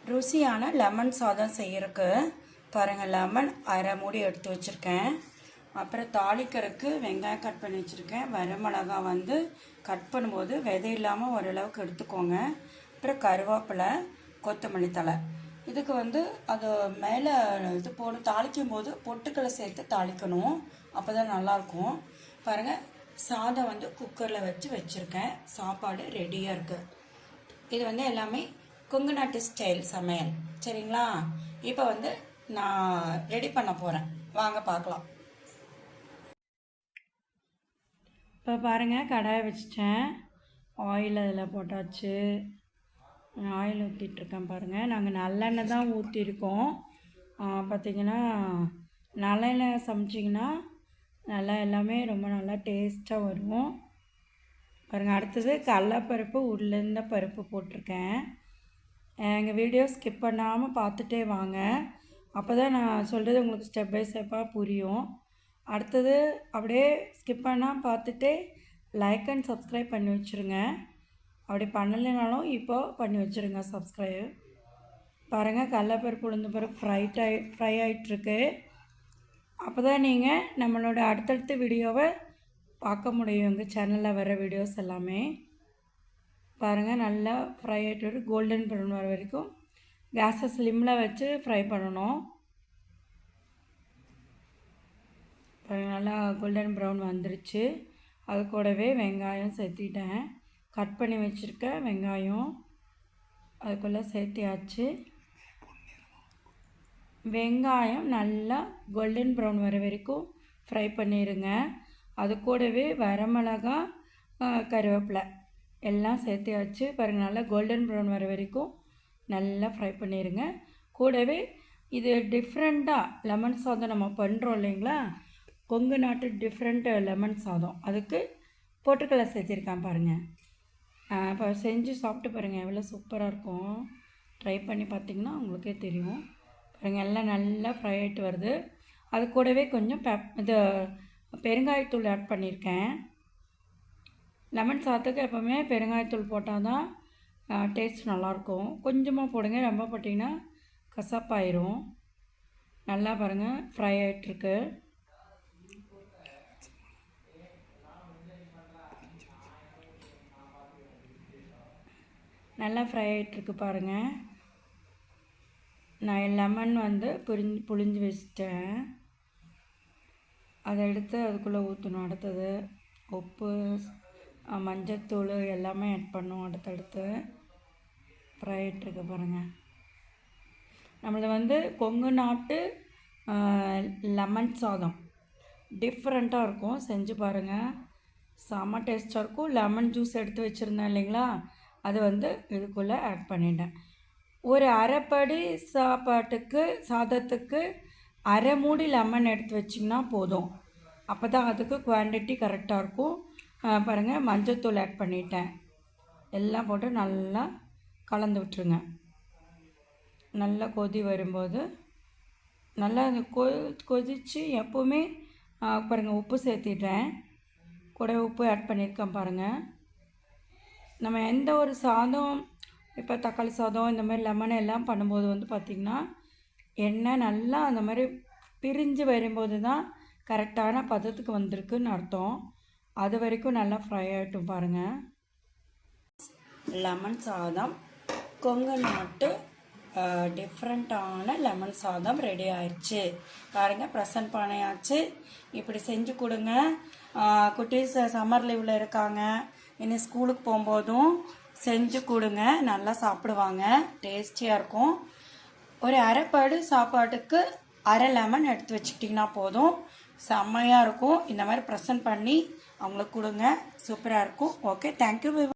ருசியான லெமன் சாதம் செய்யறதுக்கு பாருங்கள், லெமன் அரை மூடி எடுத்து வச்சுருக்கேன். அப்புறம் தாளிக்கிறதுக்கு வெங்காயம் கட் பண்ணி வச்சுருக்கேன். வரமிளகா வந்து கட் பண்ணும்போது விதை இல்லாமல் ஓரளவுக்கு எடுத்துக்கோங்க. அப்புறம் கருவேப்பிலை, கொத்தமல்லி தழை. இதுக்கு வந்து அது மேலே இது போட்டு தாளிக்கும் போது பொட்டுக்களை சேர்த்து தாளிக்கணும், அப்போ தான் நல்லாயிருக்கும். பாருங்கள், சாதம் வந்து குக்கரில் வச்சுருக்கேன். சாப்பாடு ரெடியாக இருக்குது. இது வந்து எல்லாமே கொங்கு நாட்டு ஸ்டைல் சமையல், சரிங்களா? இப்போ வந்து நான் ரெடி பண்ண போகிறேன், வாங்க பார்க்கலாம். இப்போ பாருங்கள், கடாயை வச்சுட்டேன். ஆயில் அதில் போட்டாச்சு. ஆயில் ஊற்றிட்டுருக்கேன். பாருங்கள், நாங்கள் நல்லெண்ணெய் தான் ஊற்றிருக்கோம். பார்த்திங்கன்னா நல்லெண்ணெய் சமைச்சிங்கன்னா நல்லா எல்லாமே ரொம்ப நல்லா டேஸ்ட்டாக வரும். பாருங்கள், அடுத்தது கடலைப்பருப்பு, உருளைந்த பருப்பு போட்டிருக்கேன். எங்கள் வீடியோ ஸ்கிப் பண்ணாமல் பார்த்துட்டே வாங்க, அப்போ தான் நான் சொல்கிறது உங்களுக்கு ஸ்டெப் பை ஸ்டெப்பாக புரியும். அடுத்தது அப்படியே ஸ்கிப் பண்ணாமல் பார்த்துட்டு லைக் அண்ட் சப்ஸ்கிரைப் பண்ணி வச்சுருங்க. அப்படி பண்ணலைனாலும் இப்போது பண்ணி வச்சுருங்க சப்ஸ்கிரைப். பாருங்கள், கடலைப்பருப்பு உளுந்து பருப்பு ஃப்ரை ஆகிட்டுருக்கு. அப்போ தான் நீங்கள் நம்மளோட அடுத்தடுத்த வீடியோவை பார்க்க முடியும், எங்கள் சேனலில் வர வீடியோஸ் எல்லாமே. பாருங்கள், நல்லா ஃப்ரை ஆகிட்டு கோல்டன் ப்ரௌன் வர வரைக்கும் கேஸை ஸ்லிம்மில் வச்சு ஃப்ரை பண்ணணும். பாருங்கள், நல்லா கோல்டன் ப்ரௌன் வந்துருச்சு. அது கூடவே வெங்காயம் சேர்த்திட்டேன். கட் பண்ணி வச்சுருக்க வெங்காயம் அதுக்குள்ளே சேர்த்தியாச்சு. வெங்காயம் நல்லா கோல்டன் ப்ரௌன் வர வரைக்கும் ஃப்ரை பண்ணிடுங்க. அது கூடவே வரமிளகா, கருவேப்பிலை எல்லாம் சேர்த்தியாச்சு. பாருங்கள், நல்லா கோல்டன் ப்ரௌன் வர வரைக்கும் நல்லா ஃப்ரை பண்ணிடுங்க. கூடவே இது டிஃப்ரெண்ட்டாக லெமன் சாதம் நம்ம பண்ணுறோம் இல்லைங்களா, கொங்கு நாட்டு டிஃப்ரெண்ட் லெமன் சாதம், அதுக்கு பொட்டுக்கடலை சேர்த்திருக்கேன். பாருங்கள், இப்போ செஞ்சு சாப்பிட்டு பாருங்கள், எவ்வளோ சூப்பராக இருக்கும். ட்ரை பண்ணி பார்த்திங்கன்னா உங்களுக்கே தெரியும். பாருங்கள், எல்லாம் நல்லா ஃப்ரை ஆகிட்டு வருது. அது கூடவே கொஞ்சம் இது பெருங்காயத்தூள் ஆட் பண்ணியிருக்கேன். லெமன் சாதத்துக்கு எப்போவுமே பெருங்காயத்தூள் போட்டால் தான் டேஸ்ட் நல்லாயிருக்கும். கொஞ்சமாக போடுங்க, ரொம்ப போட்டிங்கன்னா கசப்பாயிரும். நல்லா பாருங்கள், ஃப்ரை ஆகிட்டுருக்கு. நல்லா ஃப்ரை ஆகிட்டுருக்கு. பாருங்கள், நான் லெமன் வந்து புழிஞ்சு வச்சிட்டேன். அதை எடுத்து அதுக்குள்ளே ஊற்றணும். அடுத்தது உப்பு, மஞ்சத்தூள் எல்லாமே ஆட் பண்ணும். அடுத்தடுத்து ஃப்ரை ஆகிட்டுருக்கு. பாருங்கள், நம்மளது வந்து கொங்கு நாட்டு லெமன் சாதம் டிஃப்ரெண்ட்டாக இருக்கும். செஞ்சு பாருங்கள், செம்ம டேஸ்ட்டாக இருக்கும். லெமன் ஜூஸ் எடுத்து வச்சுருந்தேன் இல்லைங்களா, அது வந்து இதுக்குள்ளே ஆட் பண்ணிட்டேன். ஒரு அரைப்படி சாதத்துக்கு அரை மூடி லெமன் எடுத்து வச்சிங்கன்னா போதும். அப்போ தான் அதுக்கு குவான்டிட்டி கரெக்டாக இருக்கும். பாருங்கள், மஞ்சத்தூள் ஆட் பண்ணிட்டேன். எல்லாம் போட்டு நல்லா கலந்து விட்டுருங்க. நல்லா கொதி வரும்போது நல்லா அந்த கொதித்து எப்போவுமே பாருங்கள், உப்பு சேர்த்திட்டேன். கூட உப்பு ஆட் பண்ணியிருக்கேன். பாருங்கள், நம்ம எந்த ஒரு சாதம், இப்போ தக்காளி சாதம் இந்த மாதிரி லெமன் எல்லாம் பண்ணும்போது வந்து பார்த்திங்கன்னா எண்ணெய் நல்லா அந்த மாதிரி பிரிஞ்சு வரும்போது தான் கரெக்டான பதத்துக்கு வந்திருக்குன்னு அர்த்தம். அது வரைக்கும் நல்லா ஃப்ரை ஆகிட்டும். பாருங்கள், லெமன் சாதம் கொங்கு நாட்டு டிஃப்ரெண்ட்டான லெமன் சாதம் ரெடி ஆயிடுச்சு. பாருங்கள், ப்ரெசன்ட் பண்ணியாச்சு. இப்படி செஞ்சு கொடுங்க. குட்டீஸ் சம்மர் லீவில் இருக்காங்க, இன்னும் ஸ்கூலுக்கு போகும்போதும் செஞ்சு கொடுங்க, நல்லா சாப்பிடுவாங்க, டேஸ்டியாக இருக்கும். ஒரு அரைப்பாடு சாப்பாட்டுக்கு அரை லெமன் எடுத்து வச்சுக்கிட்டிங்கன்னா போதும், செம்மையாக இருக்கும். இந்த மாதிரி ப்ரெசன்ட் பண்ணி அவங்களுக்கு கொடுங்க, சூப்பராக இருக்கும். Okay, thank you.